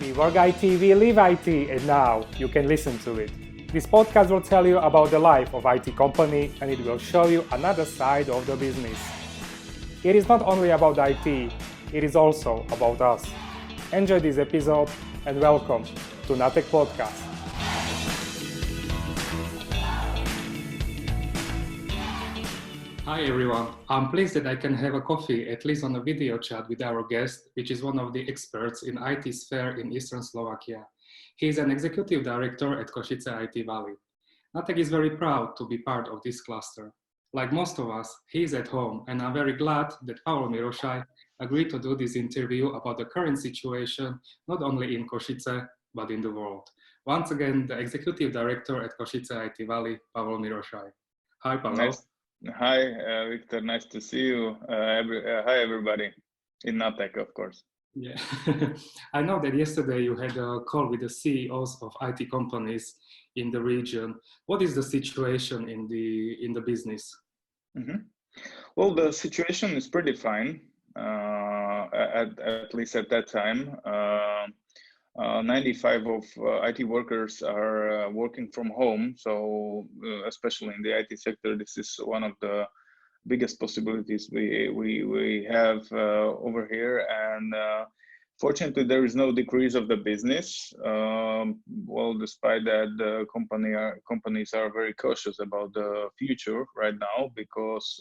We work IT, we live IT, and now you can listen to it. This podcast will tell you about the life of IT company, and it will show you another side of the business. It is not only about IT, it is also about us. Enjoy this episode and welcome to NATEK podcast. Hi everyone, I'm pleased that I can have a coffee, at least on a video chat, with our guest, which is one of the experts in IT sphere in Eastern Slovakia. He is an executive director at Kosice IT Valley. NATEK is very proud to be part of this cluster. Like most of us, he is at home, and I'm very glad that Pavel Mirošaj agreed to do this interview about the current situation, not only in Kosice, but in the world. Once again, the executive director at Kosice IT Valley, Pavel Mirošaj. Hi, Pavel. Nice. Hi, Victor. Nice to see you. Hi, everybody. In NATEK, of course. Yeah, I know that yesterday you had a call with the CEOs of IT companies in the region. What is the situation in the business? Mm-hmm. Well, the situation is pretty fine, at least at that time. 95 of IT workers are working from home. So especially in the IT sector, this is one of the biggest possibilities we have over here. And fortunately, there is no decrease of the business. Well, despite that, the companies are very cautious about the future right now because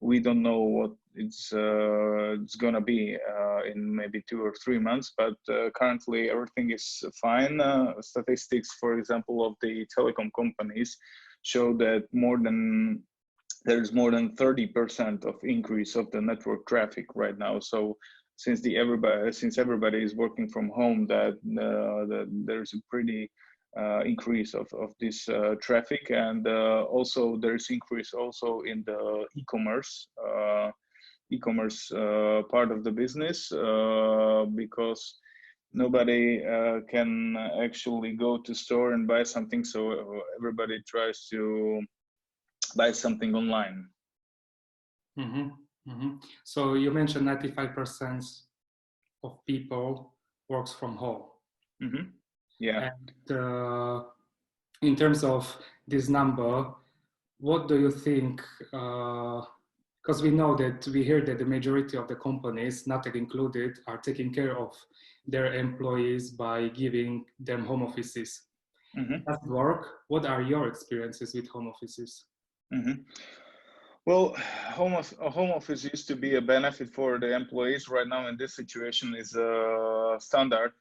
we don't know what it's gonna be in maybe 2 or 3 months, but currently everything is fine. Statistics, for example, of the telecom companies show that there's more than 30% of increase of the network traffic right now. So since everybody is working from home, that there's a pretty increase of this traffic, and also there's increase also in the e-commerce part of the business because nobody can actually go to store and buy something, so everybody tries to buy something online. Mm-hmm. Mm-hmm. So you mentioned 95% of people works from home. Mm-hmm. Yeah. And in terms of this number, what do you think? Because we know that we hear that the majority of the companies, NATEK included, are taking care of their employees by giving them home offices. Mm-hmm. Does it work? What are your experiences with home offices? Mm-hmm. Well, home office used to be a benefit for the employees. Right now, in this situation, is a standard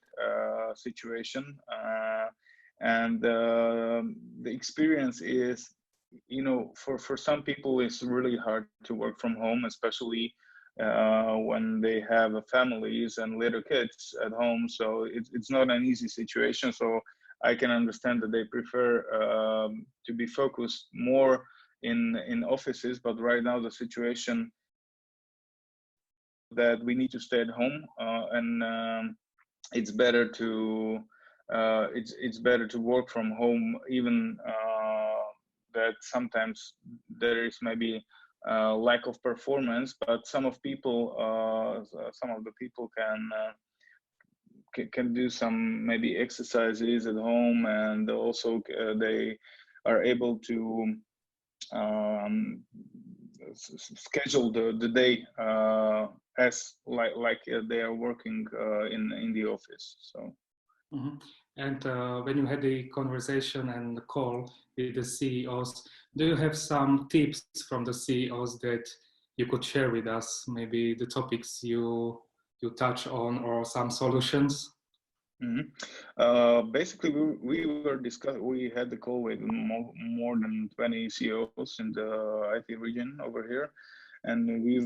situation, and the experience is, for some people, it's really hard to work from home, especially when they have families and little kids at home. So it's not an easy situation. So I can understand that they prefer to be focused more in offices, but right now the situation that we need to stay at home, and it's better to work from home, even that sometimes there is maybe lack of performance, but some of the people can do some maybe exercises at home, and also they are able to schedule the day as like they are working in the office. So. Mm-hmm. And when you had the conversation and the call with the CEOs, do you have some tips from the CEOs that you could share with us? Maybe the topics you touch on, or some solutions? Mm-hmm. Basically, we had the call with more than 20 CEOs in the IT region over here, and we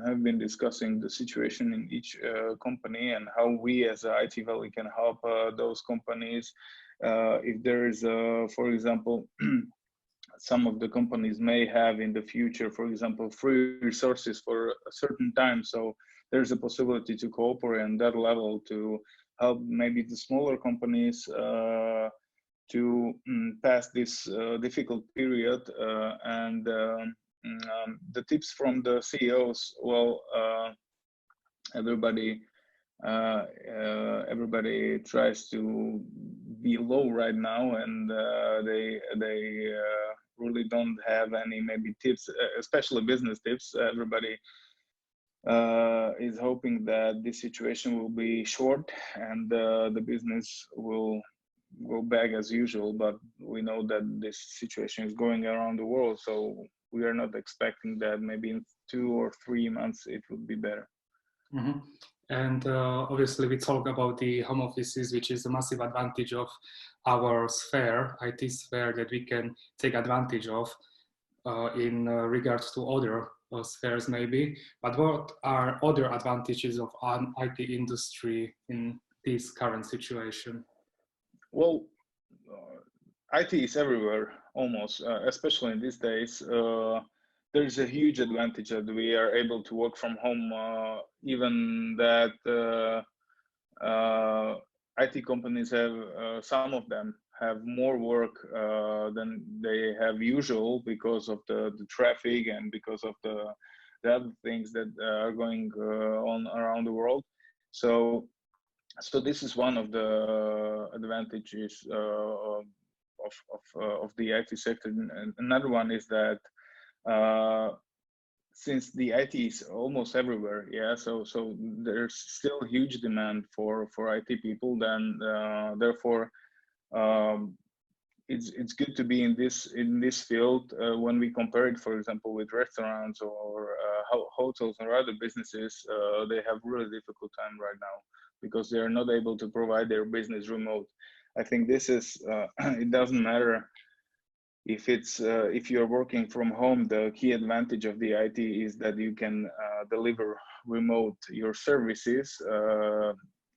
have been discussing the situation in each company and how we as IT Valley can help those companies. If there is, for example, some of the companies may have in the future, for example, free resources for a certain time. So there's a possibility to cooperate on that level to help maybe the smaller companies to pass this difficult period. And the tips from the CEOs, well, everybody everybody tries to be low right now, and they really don't have any maybe tips, especially business tips. Everybody is hoping that this situation will be short and the business will go back as usual. But we know that this situation is going around the world, so we are not expecting that maybe in 2 or 3 months it would be better. Mm-hmm. And obviously we talk about the home offices, which is a massive advantage of our sphere, IT sphere, that we can take advantage of in regards to other spheres maybe. But what are other advantages of an IT industry in this current situation? Well, IT is everywhere almost, especially in these days. There's a huge advantage that we are able to work from home, even that IT companies have, some of them have more work than they have usual because of the traffic and because of the other things that are going on around the world. So this is one of the advantages of the IT sector. And another one is that since the IT is almost everywhere, yeah, so there's still huge demand for IT people. Then therefore, it's good to be in this field when we compare it, for example, with restaurants or hotels or other businesses. They have really difficult time right now because they are not able to provide their business remote. I think this is it doesn't matter if it's if you're working from home. The key advantage of the IT is that you can deliver remote your services,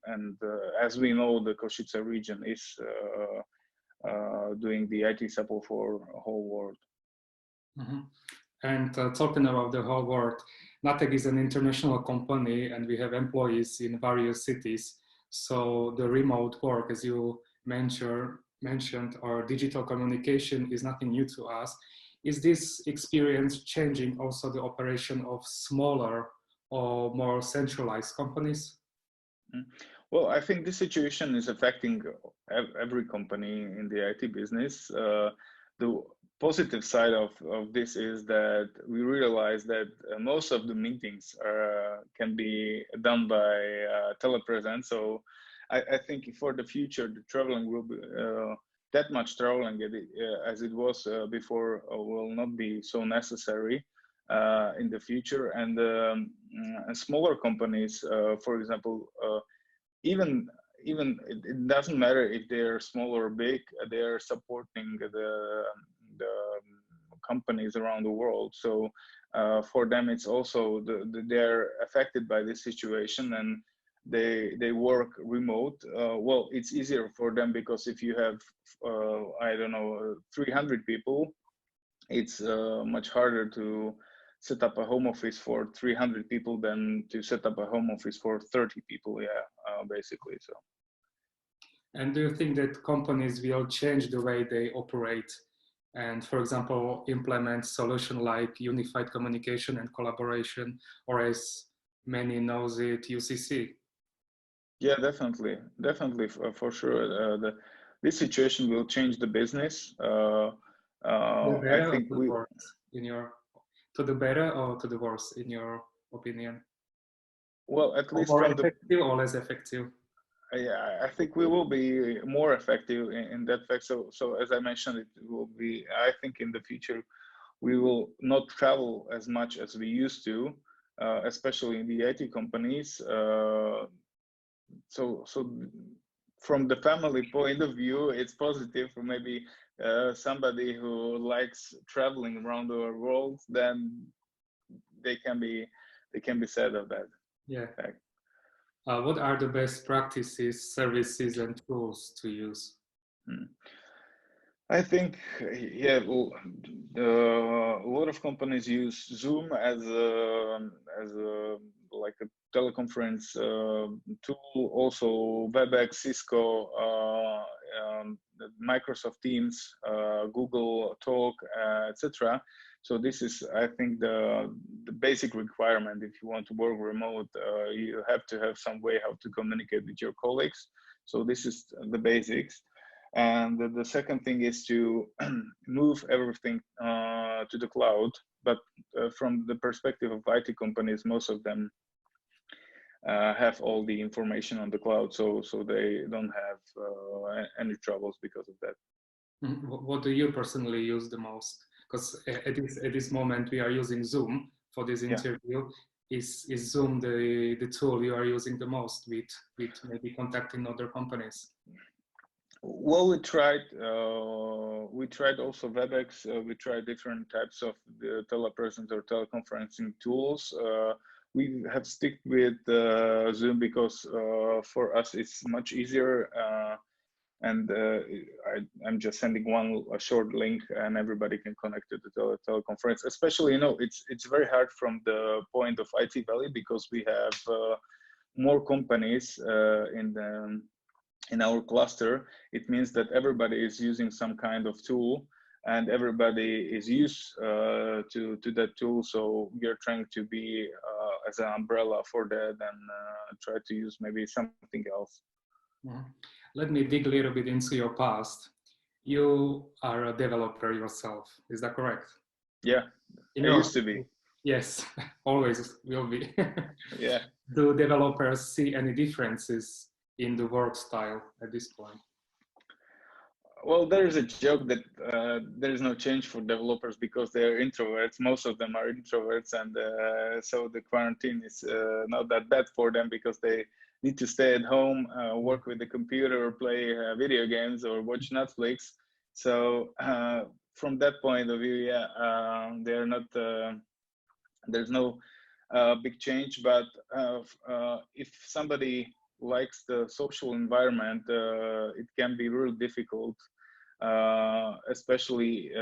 and as we know, the Kosice region is doing the IT support for the whole world. Mm-hmm. And talking about the whole world, NATEK is an international company and we have employees in various cities. So the remote work, as you mentioned, or digital communication is nothing new to us. Is this experience changing also the operation of smaller or more centralized companies? Well, I think this situation is affecting every company in the IT business. The positive side of this is that we realize that most of the meetings can be done by telepresence. So I think for the future, the traveling will be that much traveling as it was before will not be so necessary in the future. And smaller companies, for example, even it doesn't matter if they're small or big, they are supporting the companies around the world. So for them, it's also they're affected by this situation, and they work remote. Well, it's easier for them because if you have I don't know 300 people, it's much harder to set up a home office for 300 people than to set up a home office for 30 people. Yeah, basically. So. And do you think that companies will change the way they operate and, for example, implement solution like unified communication and collaboration, or as many knows it, UCC? Yeah, definitely for sure. This situation will change the business. The I better or think to the worse in your, to the better or to the worse in your opinion? well, at Or least more from the, effective or less effective? yeah, I think we will be more effective in that fact. So as I mentioned, it will be. I think in the future, we will not travel as much as we used to, especially in the IT companies. So from the family point of view, it's positive. For maybe somebody who likes traveling around the world, then they can be sad of that Yeah. fact. What are the best practices, services, and tools to use? I think, yeah, well, a lot of companies use Zoom as a like a teleconference tool. Also, WebEx, Cisco, Microsoft Teams, Google Talk, etc. So this is, I think, the basic requirement. If you want to work remote, you have to have some way how to communicate with your colleagues. So this is the basics. And the second thing is to move everything to the cloud. But from the perspective of IT companies, most of them have all the information on the cloud, so they don't have any troubles because of that. What do you personally use the most? Because at this moment we are using Zoom for this interview. Is Zoom the tool you are using the most with maybe contacting other companies? Well, we tried also WebEx. We tried different types of the telepresence or teleconferencing tools. We have stuck with Zoom because for us it's much easier. And I'm just sending a short link, and everybody can connect to the teleconference. Especially, you know, it's very hard from the point of IT Valley because we have more companies in our cluster. It means that everybody is using some kind of tool, and everybody is used to that tool. So we are trying to be as an umbrella for that, and try to use maybe something else. Let me dig a little bit into your past. You are a developer yourself, is that correct? Yeah, I used to be. Yes, always will be. Yeah. Do developers see any differences in the work style at this point? Well, there is a joke that there is no change for developers because they are introverts. Most of them are introverts, and so the quarantine is not that bad for them because they need to stay at home, work with the computer, or play video games, or watch Netflix. So from that point of view, yeah, they're not. There's no big change, but if somebody likes the social environment, it can be really difficult, especially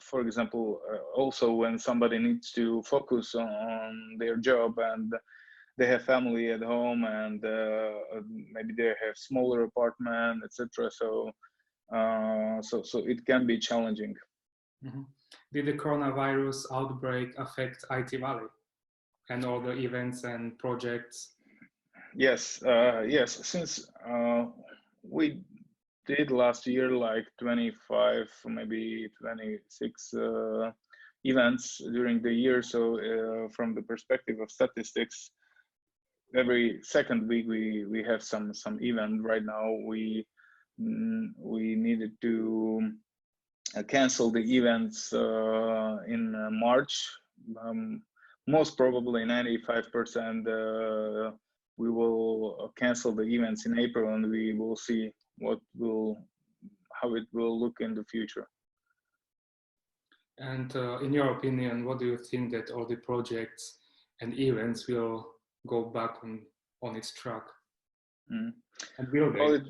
for example, also when somebody needs to focus on their job and they have family at home, and maybe they have smaller apartment, etc. So it can be challenging. Mm-hmm. Did the coronavirus outbreak affect IT Valley and all the events and projects? Yes, yes. Since we did last year like 25, maybe 26 events during the year. So from the perspective of statistics, every second week we have some event. Right now we needed to cancel the events in March. Most probably 95% we will cancel the events in April, and we will see how it will look in the future. And in your opinion, what do you think that all the projects and events will go back on its track? And will they? Well,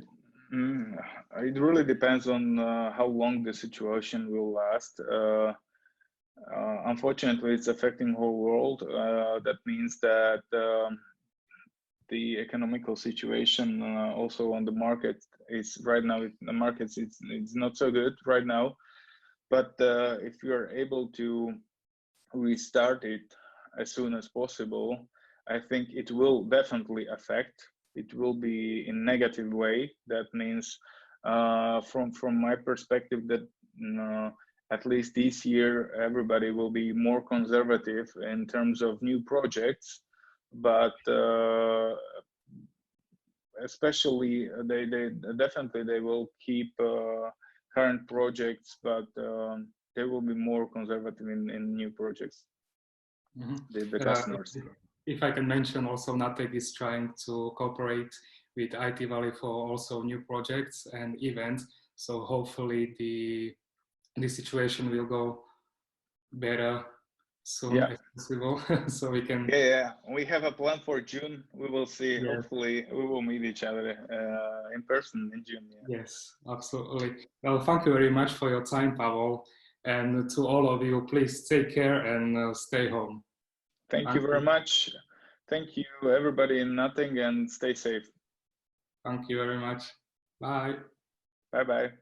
it really depends on how long the situation will last. Unfortunately, it's affecting the whole world. That means that the economical situation also on the market is right now. The markets it's not so good right now. But if you are able to restart it as soon as possible, I think it will definitely affect. It will be in negative way. That means, from my perspective, that at least this year everybody will be more conservative in terms of new projects, but especially they definitely they will keep current projects, but they will be more conservative in new projects. Mm-hmm. The customers. If I can mention also, NATEK is trying to cooperate with IT Valley for also new projects and events. So hopefully the situation will go better soon as possible. So we can. Yeah, we have a plan for June. We will see. Yeah. Hopefully, we will meet each other in person in June. Yeah. Yes, absolutely. Well, thank you very much for your time, Pavel. And to all of you, please take care and stay home. Thank you very much. Thank you, everybody in NATEK, and stay safe. Thank you very much. Bye. Bye-bye.